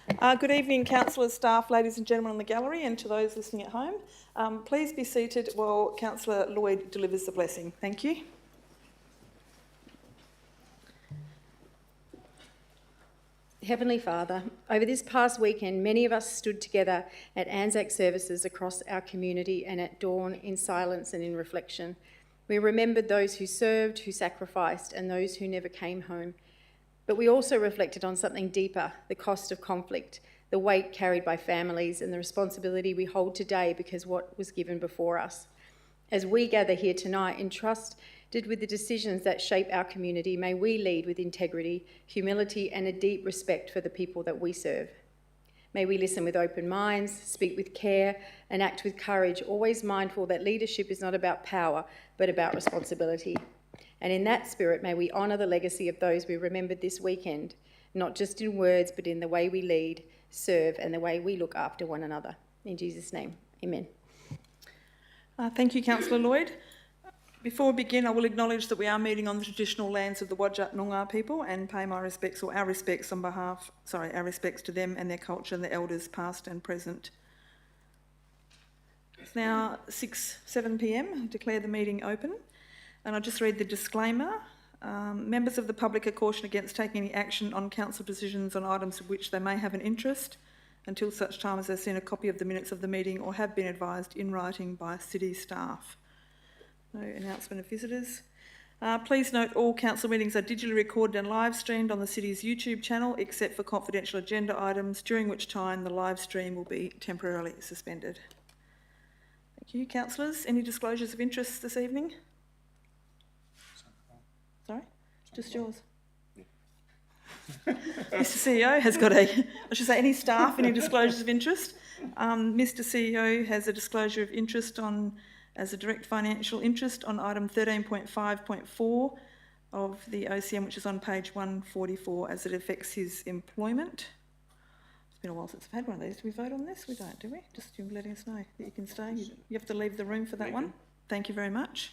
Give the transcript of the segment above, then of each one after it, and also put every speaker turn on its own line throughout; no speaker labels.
Good evening, councillors, staff, ladies and gentlemen in the gallery, and to those listening at home. Please be seated while Councillor Lloyd delivers the blessing. Thank you.
Heavenly Father, over this past weekend, many of us stood together at Anzac services across our community and at dawn in silence and in reflection. We remembered those who served, who sacrificed, and those who never came home. But we also reflected on something deeper, the cost of conflict, the weight carried by families, and the responsibility we hold today because what was given before us. As we gather here tonight, entrusted with the decisions that shape our community, may we lead with integrity, humility, and a deep respect for the people that we serve. May we listen with open minds, speak with care, and act with courage, always mindful that leadership is not about power, but about responsibility. And in that spirit, may we honour the legacy of those we remembered this weekend, not just in words, but in the way we lead, serve, and the way we look after one another. In Jesus' name, amen.
Thank you, Councillor Lloyd. Before we begin, I will acknowledge that we are meeting on the traditional lands of the Whadjuk Noongar people and pay my respects, or our respects our respects to them and their culture and the elders past and present. It's now 7 p.m. I declare the meeting open. And I'll just read the disclaimer. Members of the public are cautioned against taking any action on council decisions on items of which they may have an interest until such time as they've seen a copy of the minutes of the meeting or have been advised in writing by city staff. No announcement of visitors. Please note all council meetings are digitally recorded and live streamed on the city's YouTube channel except for confidential agenda items, during which time the live stream will be temporarily suspended. Thank you. Councillors, any disclosures of interest this evening? Sorry? Just yours. Yeah. Mr CEO has got I should say, any staff, any disclosures of interest? Mr CEO has a disclosure of interest as a direct financial interest on item 13.5.4 of the OCM, which is on page 144, as it affects his employment. It's been a while since I've had one of these. Do we vote on this? We don't, do we? Just you letting us know that you can stay. You have to leave the room for that one. Thank you very much.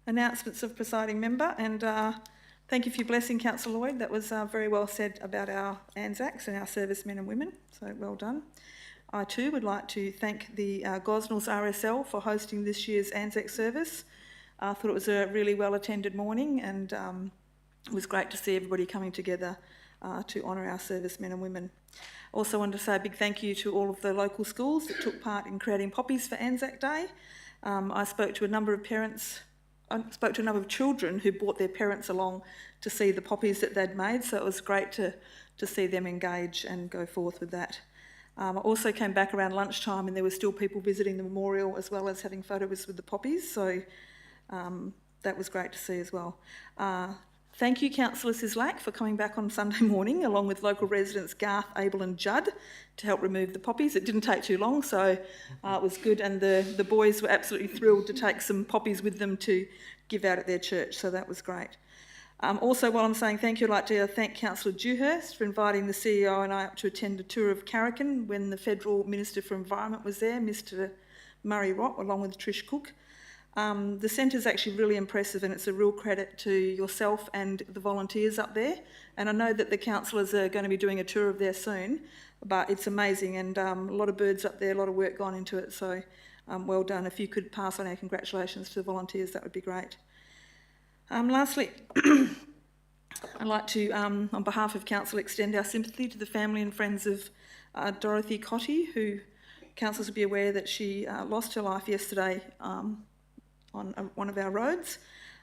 Announcements of presiding member, and thank you for your blessing, Councillor Lloyd. That was very well said about our Anzacs and our servicemen and women, so well done. I too would like to thank the Gosnells RSL for hosting this year's Anzac service. I thought it was a really well attended morning, and it was great to see everybody coming together to honour our servicemen and women. Also wanted to say a big thank you to all of the local schools that took part in creating poppies for Anzac Day. I spoke to a number of children who brought their parents along to see the poppies that they'd made, so it was great to see them engage and go forth with that. I also came back around lunchtime and there were still people visiting the memorial as well as having photos with the poppies, so that was great to see as well. Thank you, Councillor Sislak, for coming back on Sunday morning along with local residents Garth, Abel and Judd to help remove the poppies. It didn't take too long, so it was good, and the boys were absolutely thrilled to take some poppies with them to give out at their church, so that was great. Also, while I'm saying thank you, I'd like to thank Councillor Dewhurst for inviting the CEO and I up to attend a tour of Carrican when the Federal Minister for Environment was there, Mr Murray Rott, along with Trish Cook. The centre is actually really impressive, and it's a real credit to yourself and the volunteers up there. And I know that the councillors are going to be doing a tour of there soon, but it's amazing, and a lot of birds up there, a lot of work gone into it, so well done. If you could pass on our congratulations to the volunteers, that would be great. Lastly, I'd like to, on behalf of Council, extend our sympathy to the family and friends of Dorothy Cotty, who councillors will be aware that she lost her life yesterday on one of our roads.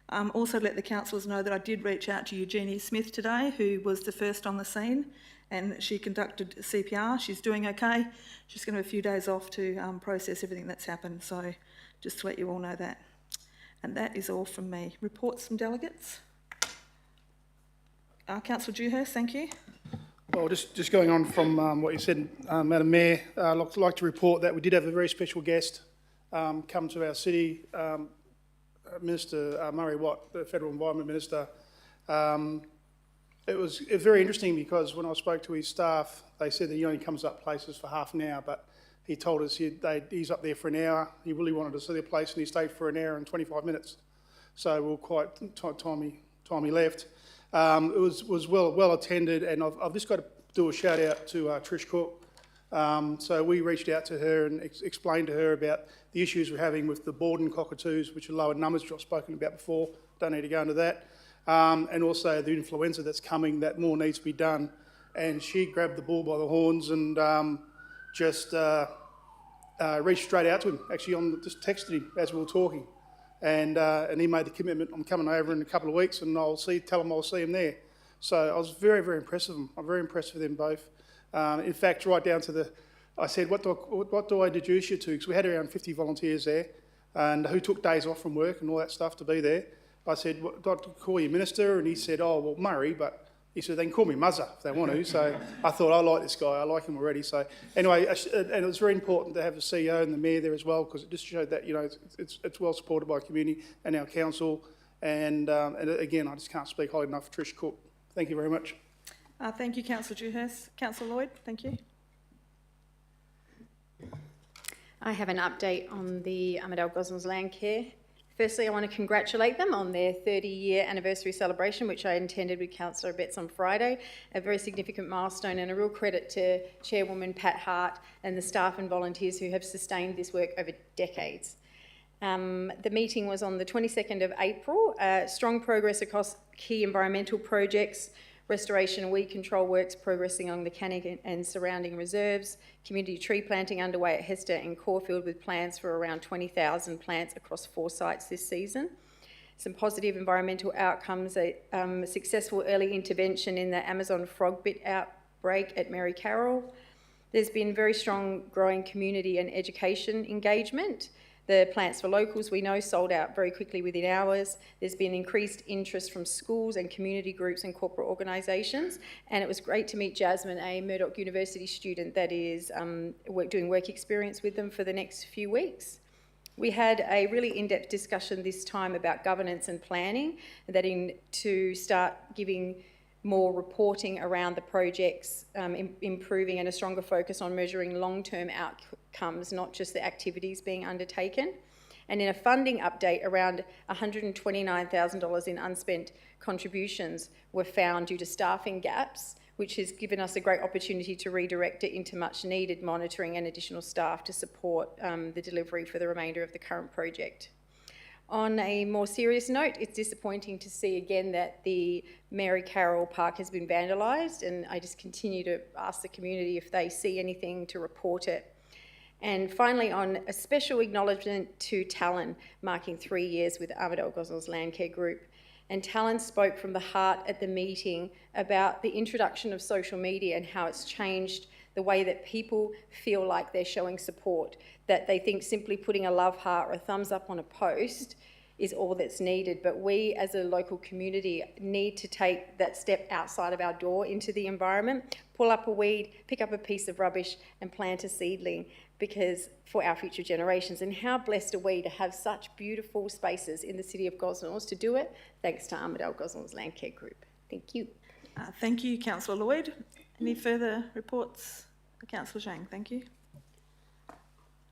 Also let the councillors know that I did reach out to Eugenie Smith today, who was the first on the scene, and she conducted CPR. She's doing okay. She's going to have a few days off to process everything that's happened, so just to let you all know that. And that is all from me. Reports from delegates. Councillor Dewhurst, thank you.
Well, just going on from what you said, Madam Mayor, I'd like to report that we did have a very special guest come to our city, Minister Murray Watt, the Federal Environment Minister. It was very interesting because when I spoke to his staff, they said that he only comes up places for half an hour, but he told us he's up there for an hour. He really wanted to see the place, and he stayed for an hour and 25 minutes. So we were quite time he left. It was well attended, and I've just got do a shout out to Trish Cook. So we reached out to her and explained to her about the issues we're having with the Borden cockatoos, which are lower numbers, which I've spoken about before. Don't need to go into that. And also the influenza that's coming, that more needs to be done. And she grabbed the bull by the horns and just reached straight out to him. Actually, just texted him as we were talking. And he made the commitment, I'm coming over in a couple of weeks and tell him I'll see him there. So I was very, very impressed with them. I'm very impressed with them both. In fact, right down to I said, what do I deduce you to? Because we had around 50 volunteers there, and who took days off from work and all that stuff to be there. I said, do I call you Minister? And he said, oh, well, Murray, but he said, they can call me Muzzer if they want to. So I thought, I like this guy, I like him already. So anyway, and it was very important to have the CEO and the Mayor there as well, because it just showed that, it's well supported by the community and our council. And again, I just can't speak highly enough for Trish Cook. Thank you very much.
Thank you, Councillor Dewhurst. Councillor Lloyd, thank you.
I have an update on the Gosnells Landcare. Firstly, I want to congratulate them on their 30-year anniversary celebration, which I attended with Councillor Betts on Friday. A very significant milestone and a real credit to Chairwoman Pat Hart and the staff and volunteers who have sustained this work over decades. The meeting was on the 22nd of April. Strong progress across key environmental projects, restoration and weed control works progressing along the Canning and surrounding reserves, community tree planting underway at Hester and Caulfield with plans for around 20,000 plants across 4 sites this season. Some positive environmental outcomes, a successful early intervention in the Amazon frog bit outbreak at Mary Carroll. There's been very strong growing community and education engagement. The Plants for Locals, we know, sold out very quickly within hours. There's been increased interest from schools and community groups and corporate organisations. And it was great to meet Jasmine, a Murdoch University student that is doing work experience with them for the next few weeks. We had a really in-depth discussion this time about governance and planning, to start giving more reporting around the projects, improving, and a stronger focus on measuring long-term outcomes, not just the activities being undertaken. And in a funding update, around $129,000 in unspent contributions were found due to staffing gaps, which has given us a great opportunity to redirect it into much needed monitoring and additional staff to support the delivery for the remainder of the current project. On a more serious note, it's disappointing to see again that the Mary Carroll Park has been vandalised, and I just continue to ask the community if they see anything to report it. And finally, on a special acknowledgement to Talon, marking 3 years with Gosnells Landcare Group. And Talon spoke from the heart at the meeting about the introduction of social media and how it's changed the way that people feel like they're showing support, that they think simply putting a love heart or a thumbs up on a post is all that's needed. But we as a local community need to take that step outside of our door into the environment, pull up a weed, pick up a piece of rubbish and plant a seedling, because for our future generations. And how blessed are we to have such beautiful spaces in the city of Gosnells to do it, thanks to Gosnells Landcare Group. Thank you.
Thank you, Councillor Lloyd. Any further reports? Councillor Zhang, thank you.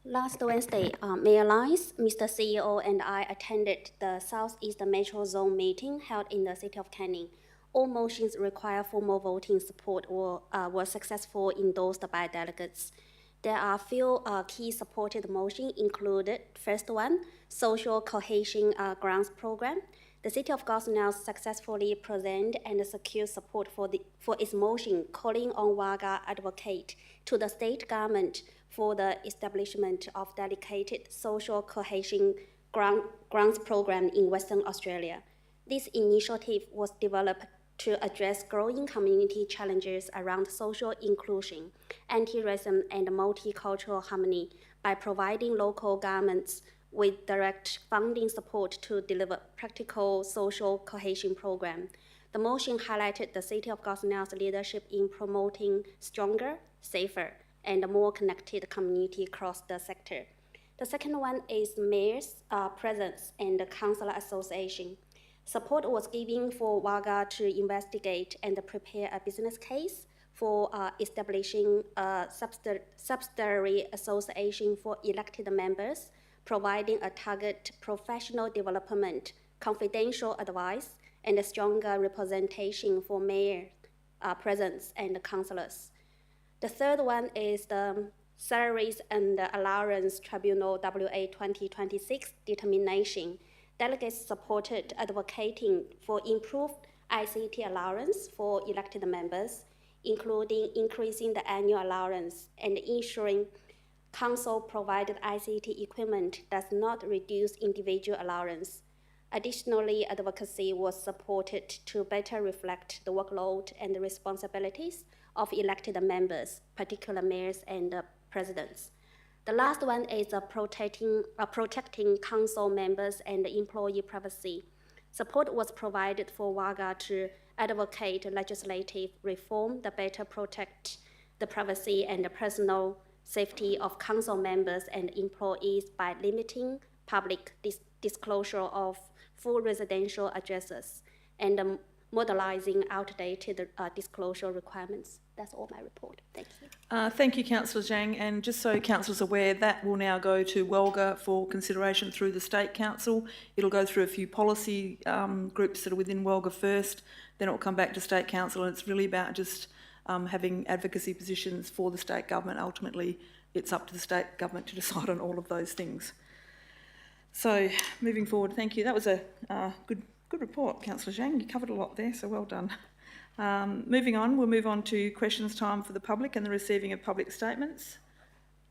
Last Wednesday, Mayor Lease, Mr. CEO, and I attended the South East Metro Zone meeting held in the City of Canning. All motions require formal voting support were successfully endorsed by delegates. There are a few key supported motions included. First one, Social Cohesion Grants Program. The City of Gosnells successfully presented and secured support for its motion calling on Wagga Advocate to the state government for the establishment of dedicated social cohesion grants program in Western Australia. This initiative was developed to address growing community challenges around social inclusion, anti-racism, and multicultural harmony by providing local governments with direct funding support to deliver practical social cohesion program. The motion highlighted the City of Gosnells' leadership in promoting stronger, safer, and more connected community across the sector. The second one is Mayor's Presence and the Councillor Association. Support was given for Wagga to investigate and prepare a business case for establishing a subsidiary association for elected members, providing a target professional development, confidential advice, and a stronger representation for mayors presidents and councillors. The third one is the Salaries and Allowance Tribunal WA 2026 determination. Delegates supported advocating for improved ICT allowance for elected members, including increasing the annual allowance and ensuring council-provided ICT equipment does not reduce individual allowance. Additionally, advocacy was supported to better reflect the workload and the responsibilities of elected members, particularly mayors and presidents. The last one is protecting council members and employee privacy. Support was provided for WAGA to advocate legislative reform that better protect the privacy and the personal safety of council members and employees by limiting public disclosure of full residential addresses and modelizing outdated disclosure requirements. That's all my report. Thank you.
Thank you, Councillor Zhang. And just so Councillors are aware, that will now go to WELGA for consideration through the State Council. It'll go through a few policy groups that are within WELGA first, then it will come back to State Council, and it's really about just having advocacy positions for the state government. Ultimately, it's up to the state government to decide on all of those things. So, moving forward, thank you. That was a good report, Councillor Zhang. You covered a lot there, so well done. Moving on, we'll move on to questions time for the public and the receiving of public statements.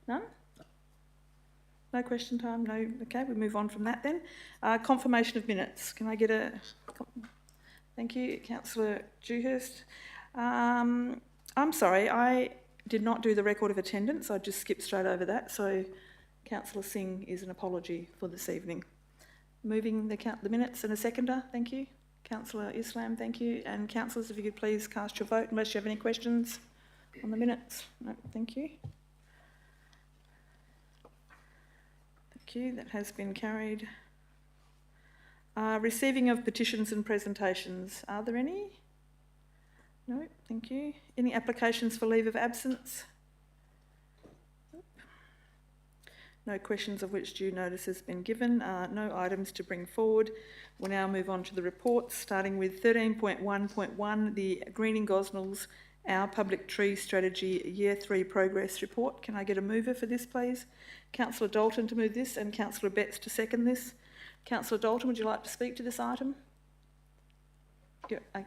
None? No question time? No? Okay, we'll move on from that then. Confirmation of minutes. Can I get a... Thank you, Councillor Dewhurst. I'm sorry, I did not do the record of attendance. I just skipped straight over that. So Councillor Singh is an apology for this evening. Moving the minutes and a seconder, thank you. Councillor Islam, thank you. And councillors, if you could please cast your vote unless you have any questions on the minutes. No, thank you. Thank you, that has been carried. Receiving of petitions and presentations, are there any? No, thank you. Any applications for leave of absence? No questions of which due notice has been given. No items to bring forward. We'll now move on to the reports, starting with 13.1.1, the Greening Gosnells, Our Public Tree Strategy Year 3 Progress Report. Can I get a mover for this, please? Councillor Dalton to move this and Councillor Betts to second this. Councillor Dalton, would you like to speak to this item?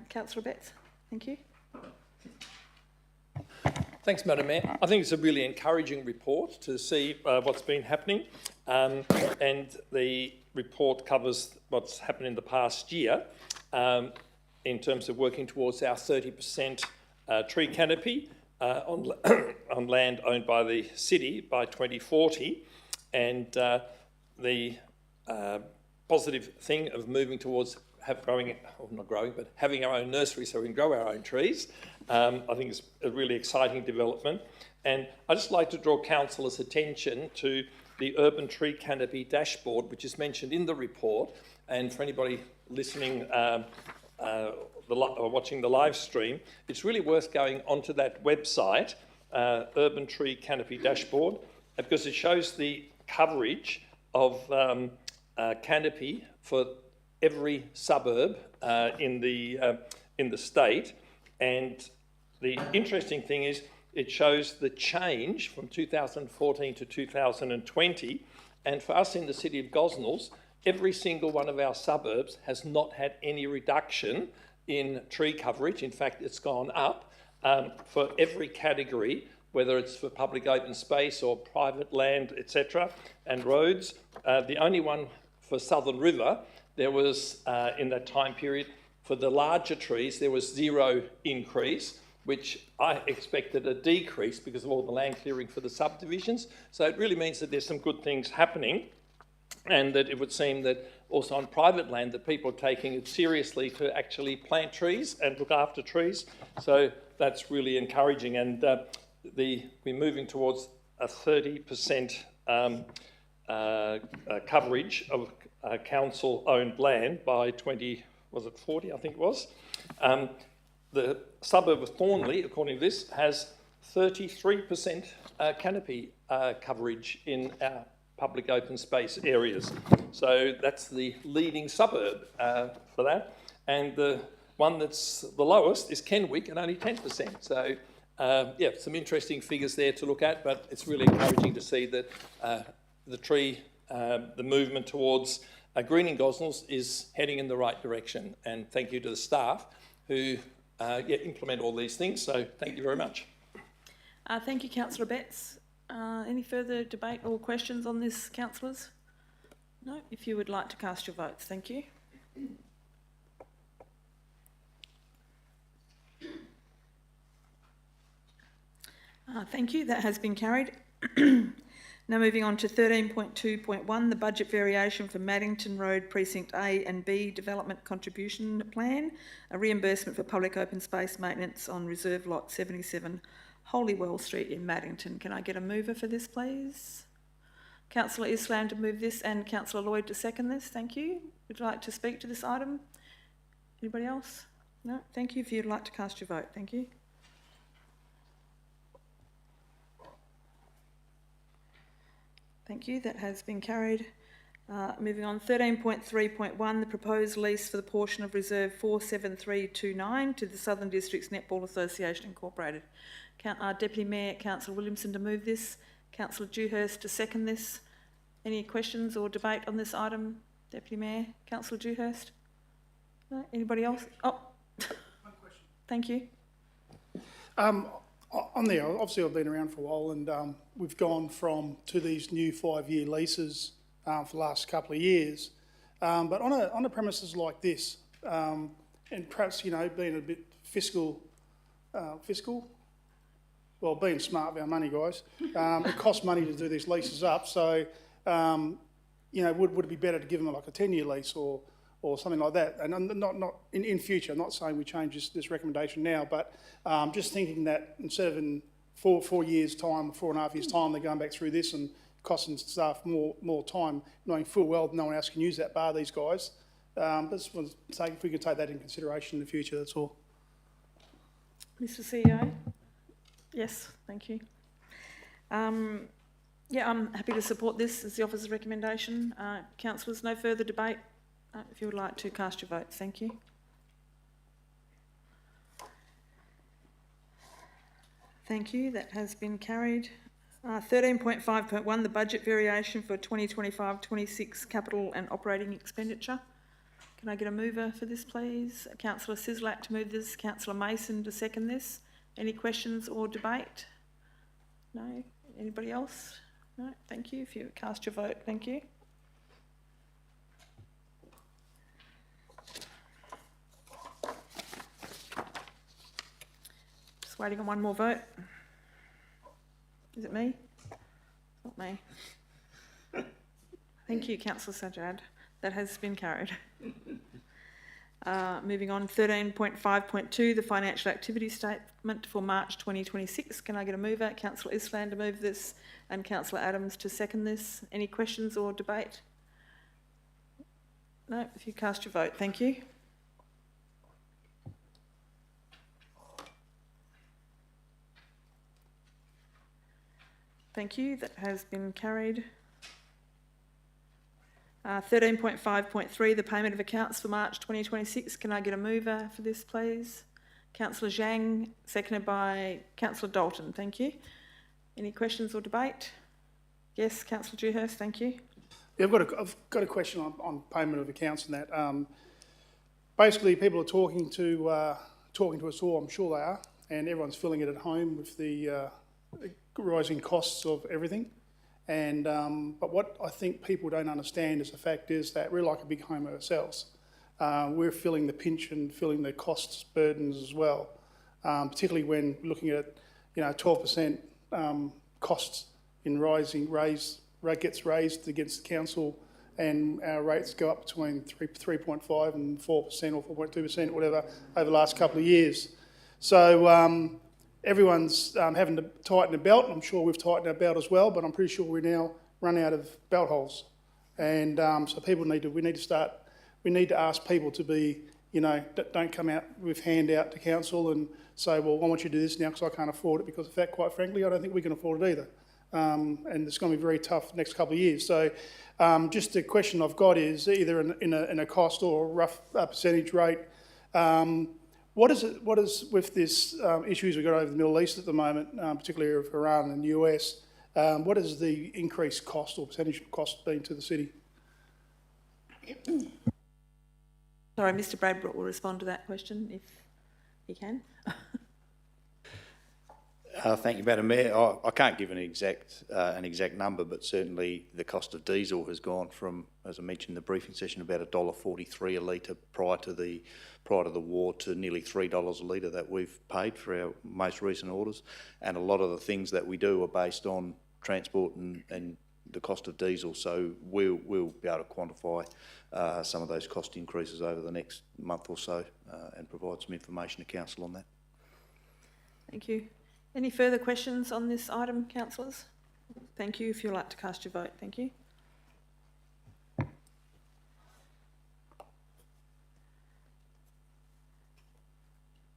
Councillor Betts, thank you.
Thanks, Madam Mayor. I think it's a really encouraging report to see what's been happening, and the report covers what's happened in the past year in terms of working towards our 30% tree canopy on land owned by the city by 2040, and the positive thing of moving towards having our own nursery so we can grow our own trees. I think it's a really exciting development. And I'd just like to draw councillors' attention to the urban tree canopy dashboard, which is mentioned in the report. And for anybody listening or watching the live stream, it's really worth going onto that website, urban tree canopy dashboard, because it shows the coverage of canopy for every suburb in the state. And the interesting thing is it shows the change from 2014 to 2020. And for us in the city of Gosnells, every single one of our suburbs has not had any reduction in tree coverage. In fact, it's gone up for every category, whether it's for public open space or private land, etc., and roads. The only one for Southern River, there was, in that time period, for the larger trees, there was zero increase, which I expected a decrease because of all the land clearing for the subdivisions. So it really means that there's some good things happening, and that it would seem that also on private land that people are taking it seriously to actually plant trees and look after trees. So that's really encouraging, and we're moving towards a 30% coverage of council-owned land by 40, I think it was. The suburb of Thornley, according to this, has 33% canopy coverage in our public open space areas. So that's the leading suburb for that. And the one that's the lowest is Kenwick at only 10%. So, yeah, some interesting figures there to look at, but it's really encouraging to see that the movement towards greening Gosnells is heading in the right direction. And thank you to the staff who implement all these things. So thank you very much.
Thank you, Councillor Betts. Any further debate or questions on this, councillors? No? If you would like to cast your votes, thank you. Thank you, that has been carried. Now moving on to 13.2.1, the budget variation for Maddington Road Precinct A and B Development Contribution Plan, a reimbursement for public open space maintenance on Reserve Lot 77 Holeywell Street in Maddington. Can I get a mover for this, please? Councillor Islam to move this and Councillor Lloyd to second this. Thank you. Would you like to speak to this item? Anybody else? No? Thank you. If you'd like to cast your vote. Thank you. Thank you. That has been carried. Moving on, 13.3.1, the proposed lease for the portion of Reserve 47329 to the Southern Districts Netball Association Incorporated. Deputy Mayor, Councillor Williamson to move this. Councillor Dewhurst to second this. Any questions or debate on this item? Deputy Mayor, Councillor Dewhurst? No? Anybody else? Oh,
One question.
Thank you.
On there, obviously I've been around for a while, and we've gone to these new 5-year leases for the last couple of years. But on a premises like this, and perhaps, being a bit fiscal, well, being smart with our money, guys, it costs money to do these leases up. So, would it be better to give them like a 10-year lease or something like that? And not in future, I'm not saying we change this recommendation now, but just thinking that instead of in 4 years' time, 4.5 years' time, they're going back through this and costing staff more time, knowing full well no one else can use that bar these guys. Just want to say if we could take that in consideration in the future, that's all.
Mr. CEO? Yes, thank you. Yeah, I'm happy to support this as the officer's recommendation. Councillors, no further debate. If you would like to cast your votes, thank you. Thank you, that has been carried. 13.5.1, the budget variation for 2025-26 capital and operating expenditure. Can I get a mover for this, please? Councillor Sislak to move this, Councillor Mason to second this. Any questions or debate? No? Anybody else? No? Thank you. If you cast your vote, thank you. Just waiting on one more vote. Is it me? Not me. Thank you, Councillor Sajjad. That has been carried. Moving on, 13.5.2, the financial activity statement for March 2026. Can I get a mover? Councillor Islam to move this and Councillor Adams to second this. Any questions or debate? No, if you cast your vote, thank you. Thank you, that has been carried. 13.5.3, the payment of accounts for March 2026. Can I get a mover for this, please? Councillor Zhang, seconded by Councillor Dalton. Thank you. Any questions or debate? Yes, Councillor Dewhurst, thank you.
Yeah, I've got a question on payment of accounts and that. Basically, people are talking to us all, I'm sure they are, and everyone's feeling it at home with the rising costs of everything. And but what I think people don't understand is the fact is that we're like a big home ourselves. We're feeling the pinch and feeling the costs burdens as well, particularly when looking at 12% costs in gets raised against the council, and our rates go up between 3.5 and 4% or 4.2%, whatever, over the last couple of years. So everyone's having to tighten a belt. I'm sure we've tightened our belt as well, but I'm pretty sure we now run out of belt holes. And so we need to ask people to be, don't come out with hand out to council and say, well, I want you to do this now because I can't afford it, because in fact, quite frankly, I don't think we can afford it either. And it's going to be very tough next couple of years. So just the question I've got is either in a cost or a rough percentage rate, What is with this issues we've got over the Middle East at the moment, particularly of Iran and the US, what is the increased cost or percentage cost been to the city?
Sorry, Mr Bradbrook will respond to that question if he can.
Thank you, Madam Mayor. I can't give an exact number, but certainly the cost of diesel has gone from, as I mentioned in the briefing session, about $1.43 a litre prior to the war to nearly $3 a litre that we've paid for our most recent orders. And a lot of the things that we do are based on transport and the cost of diesel. So we'll be able to quantify some of those cost increases over the next month or so and provide some information to council on that.
Thank you. Any further questions on this item, councillors? Thank you. If you'd like to cast your vote, thank you.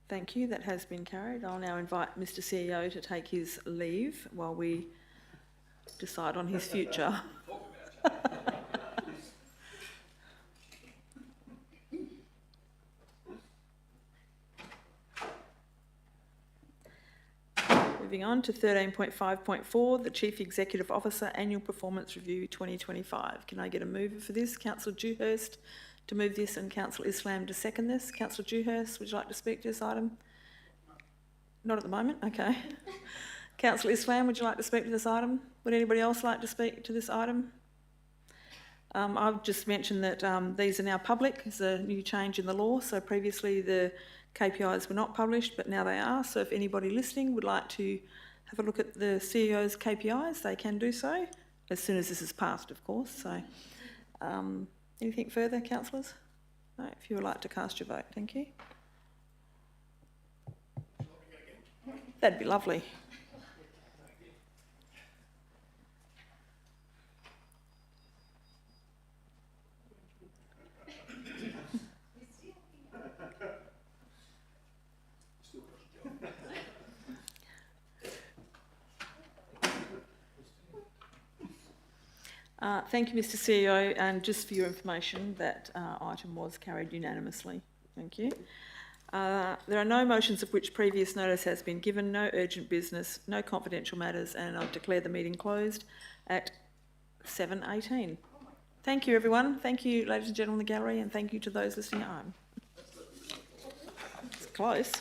Thank you. That has been carried. I'll now invite Mr CEO to take his leave while we decide on his future. Moving on to 13.5.4, the Chief Executive Officer Annual Performance Review 2025. Can I get a mover for this? Councillor Dewhurst to move this and Councillor Islam to second this. Councillor Dewhurst, would you like to speak to this item? Not at the moment, okay. Councillor Islam, would you like to speak to this item? Would anybody else like to speak to this item? I've just mentioned that these are now public. There's a new change in the law. So previously the KPIs were not published, but now they are. So if anybody listening would like to have a look at the CEO's KPIs, they can do so, as soon as this is passed, of course. So anything further, councillors? No, if you would like to cast your vote, thank you. That'd be lovely. Thank you, Mr CEO, and just for your information, that item was carried unanimously. Thank you. There are no motions of which previous notice has been given, no urgent business, no confidential matters, and I declare the meeting closed at 7:18. Thank you, everyone. Thank you, ladies and gentlemen in the gallery, and thank you to those listening at home. It's close.